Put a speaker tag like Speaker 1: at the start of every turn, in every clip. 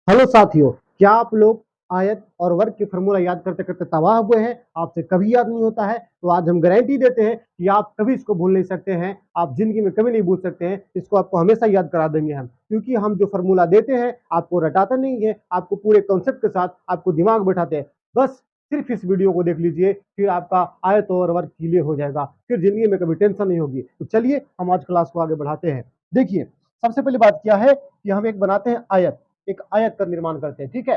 Speaker 1: Hello साथियों, क्या आप लोग आयत और वर्ग के फॉर्मूला याद करते करते तबाह हुए हैं? आपसे कभी याद नहीं होता है, तो आज हम गारंटी देते हैं कि आप कभी इसको भूल नहीं सकते हैं। आप जिंदगी में कभी नहीं भूल सकते हैं। इसको आपको हमेशा याद करा देंगे हम, क्योंकि हम जो फॉर्मूला देते हैं आपको रटाते नहीं है, आपको पूरे कॉन्सेप्ट के साथ आपको दिमाग बैठाते हैं। बस सिर्फ इस वीडियो को देख लीजिए, फिर आपका आयत और वर्ग क्लियर हो जाएगा, फिर जिंदगी में कभी टेंशन नहीं होगी। तो चलिए हम आज क्लास को आगे बढ़ाते हैं। देखिए, सबसे पहली बात क्या है कि हम एक बनाते हैं आयत, एक आयत का निर्माण करते हैं। ठीक है,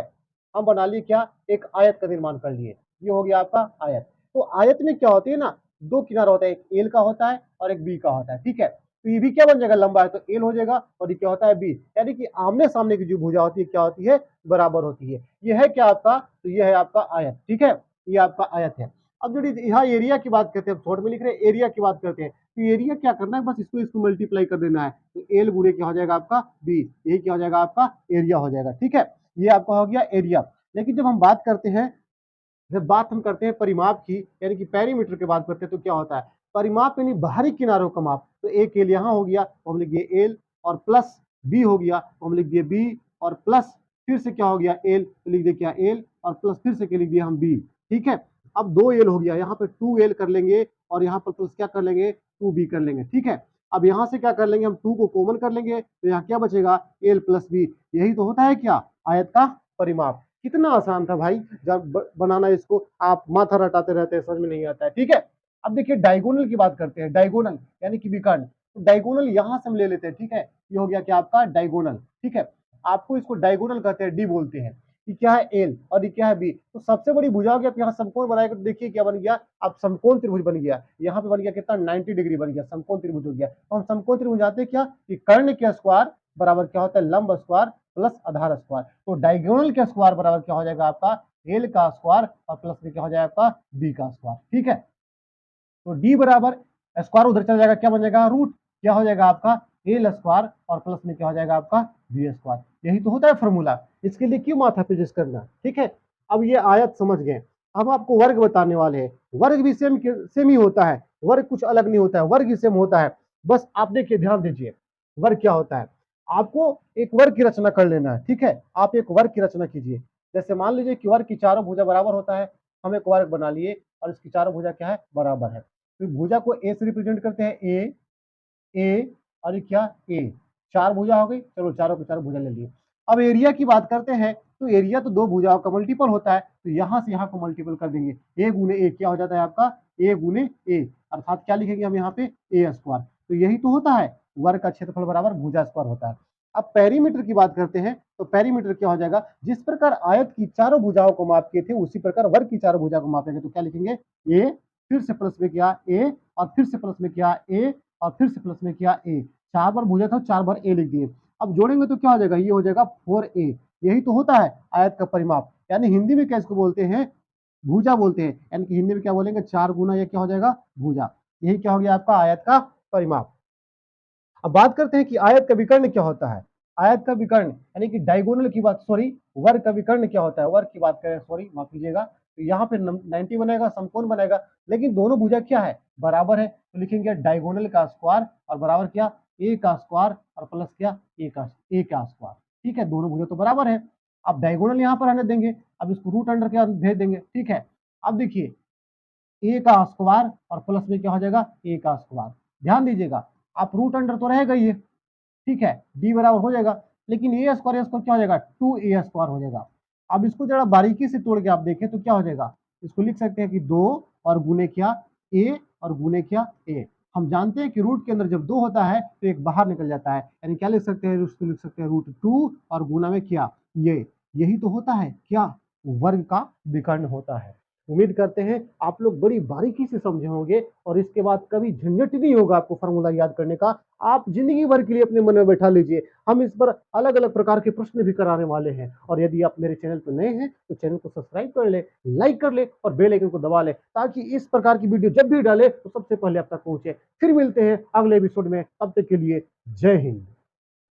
Speaker 1: हम बना लिए क्या, एक आयत का निर्माण कर लिए। ये हो गया आपका आयत। तो आयत में क्या होती है ना, दो किनारा होता है, एक एल का होता है और एक बी का होता है। ठीक है, तो ये भी क्या बन जाएगा, लंबा है तो एल हो जाएगा, और ये क्या होता है, बी। यानी कि आमने सामने की जो भुजा होती है क्या होती है, बराबर होती है। ये है क्या आपका, तो ये है आपका आयत। ठीक है, ये आपका आयत है। अब जो यहाँ एरिया की बात करते हैं, शॉर्ट में लिख रहे हैं, एरिया की बात करते हैं। तो एरिया क्या करना है, बस इसको इसको मल्टीप्लाई कर देना है। तो एल गुणे क्या हो जाएगा आपका, बी। यही क्या हो जाएगा आपका, एरिया हो जाएगा। ठीक है, ये आपका हो गया एरिया। लेकिन जब हम बात करते हैं, जब बात हम करते हैं परिमाप की, यानी कि पेरीमीटर की बात करते हैं, तो क्या होता है, परिमाप यानी बाहरी किनारों का माप। तो एक एल यहाँ हो गया तो हम लिख दिए एल, और प्लस बी हो गया तो हम लिख दिए बी, और प्लस फिर से क्या हो गया एल, तो लिख दिए क्या एल, और प्लस फिर से क्या लिख दिया हम बी। ठीक है, अब दो एल हो गया, यहाँ पे टू एल कर लेंगे, और यहाँ पर प्लस क्या कर लेंगे, टू बी कर लेंगे। ठीक है, अब यहाँ से क्या कर लेंगे, हम टू को कॉमन कर लेंगे, तो यहाँ क्या बचेगा, एल प्लस बी। यही तो होता है क्या, आयत का परिमाप। कितना आसान था भाई, जब बनाना इसको आप माथा रटाते रहते हैं, समझ में नहीं आता है। ठीक है, अब देखिए डायगोनल की बात करते हैं। डायगोनल यानी कि विकर्ण। तो डायगोनल यहां से हम ले लेते हैं। ठीक है, ये हो गया क्या आपका डायगोनल। ठीक है, आपको इसको डायगोनल कहते हैं, डी बोलते हैं। ये क्या है, एल, और ये क्या है, बी। तो सबसे बड़ी भुजा हो गया, यहाँ समकोण बनाएगा तो देखिए क्या बन गया, अब समकोण त्रिभुज बन गया। यहाँ पे बन गया कितना, 90 डिग्री बन गया, समकोण त्रिभुज हो गया। तो हम समकोण त्रिभुज आते क्या, कि कर्ण के स्क्वायर बराबर क्या होता है, लंब स्क्वायर प्लस आधार स्क्वायर। तो डायगोनल के स्क्वायर बराबर क्या हो जाएगा आपका, एल का स्क्वायर, और प्लस में क्या हो जाएगा आपका, बी का स्क्वायर। ठीक है, तो डी बराबर स्क्वायर उधर चला जाएगा, क्या बन जाएगा, रूट। क्या हो जाएगा आपका, एल स्क्वायर, और प्लस में क्या हो जाएगा आपका, बी स्क्वायर। यही तो होता है फॉर्मूला, इसके लिए क्यों माथा पेचिश करना। ठीक है, अब ये आयत समझ गए। अब आपको वर्ग बताने वाले हैं। वर्ग भी सेम ही होता है, वर्ग कुछ अलग नहीं होता है, वर्ग ही सेम होता है। बस आप देखिए, ध्यान दीजिए, वर्ग क्या होता है। आपको एक वर्ग की रचना कर लेना है। ठीक है, आप एक वर्ग की रचना कीजिए। जैसे मान लीजिए कि वर्ग की चारों भुजा बराबर होता है। हम एक वर्ग बना लिए, और इसकी चारों भुजा क्या है, बराबर है। तो भुजा को ए से रिप्रेजेंट करते हैं, ए, ए, और ये क्या, ए। चार भुजा हो गई, चलो चारों के चारों भुजा ले लिए। अब एरिया की बात करते हैं, तो एरिया तो दो भुजाओं का मल्टीपल होता है, तो यहां से यहां को मल्टीपल कर देंगे। ए गुने ए क्या हो जाता है आपका, ए गुने ए, अर्थात क्या लिखेंगे हम यहाँ पे, ए स्क्वायर। तो यही तो होता है, वर्ग का क्षेत्रफल बराबर भुजा स्क्वायर होता है। अब पेरीमीटर की बात करते हैं, तो पेरीमीटर क्या हो जाएगा, जिस प्रकार आयत की चारों भुजाओं को माप किए थे, उसी प्रकार वर्ग की चारों भुजा को मापेंगे। तो क्या लिखेंगे, ए, फिर से प्लस में किया ए, और फिर से प्लस में किया ए, और फिर से प्लस में किया ए। चार बार भुजा था, चार बार ए लिख दिए। अब जोड़ेंगे तो क्या हो जाएगा, ये हो जाएगा 4a। यही तो होता है आयत का परिमाप। यानी हिंदी में क्या इसको बोलते हैं, भुजा बोलते हैं। यानी कि हिंदी में क्या बोलेंगे, चार गुना ये क्या हो जाएगा, भुजा। यही क्या हो गया आपका आयत का परिमाप। अब बात करते हैं कि आयत का विकर्ण क्या होता है। आयत का विकर्ण यानी कि डायगोनल की बात, सॉरी, वर्ग का विकर्ण क्या होता है, वर्ग की बात करें, सॉरी माफ कीजिएगा। तो यहाँ पे 90 बनेगा, समकोण बनेगा, लेकिन दोनों भुजा क्या है, बराबर है। तो लिखेंगे डायगोनल का स्क्वायर, और बराबर क्या, ए का स्क्वायर, और प्लस क्या, ए का स्क्वायर। ठीक है, दोनों भुजा तो बराबर है। अब डायगोनल यहाँ पर आने देंगे, अब इसको रूट अंडर के भेज देंगे। ठीक है, अब देखिए, ए का स्क्वायर और प्लस में क्या हो जाएगा, ए का स्क्वायर। ध्यान दीजिएगा, आप रूट अंडर तो रहेगा ये। ठीक है, डी बराबर हो जाएगा, लेकिन ए स्क्वायर क्या हो जाएगा, 2a स्क्वायर हो जाएगा। अब इसको जरा बारीकी से तोड़ के आप देखें तो क्या हो जाएगा, इसको लिख सकते हैं कि दो और गुने क्या, ए, और गुने क्या, ए। हम जानते हैं कि रूट के अंदर जब दो होता है तो एक बाहर निकल जाता है, यानी क्या लिख सकते हैं, उसको लिख सकते हैं रूट 2, और गुना में क्या, ये। यही तो होता है क्या, वर्ग का विकर्ण होता है। उम्मीद करते हैं आप लोग बड़ी बारीकी से समझे होंगे, और इसके बाद कभी झंझट नहीं होगा आपको फॉर्मूला याद करने का। आप जिंदगी भर के लिए अपने मन में बैठा लीजिए। हम इस पर अलग अलग प्रकार के प्रश्न भी कराने वाले हैं। और यदि आप मेरे चैनल पर नए हैं तो चैनल को सब्सक्राइब कर ले, लाइक कर ले, और बेल आइकन को दबा ले, ताकि इस प्रकार की वीडियो जब भी डाले तो सबसे पहले आप तक पहुंचे। फिर मिलते हैं अगले एपिसोड में, तब तक के लिए जय हिंद।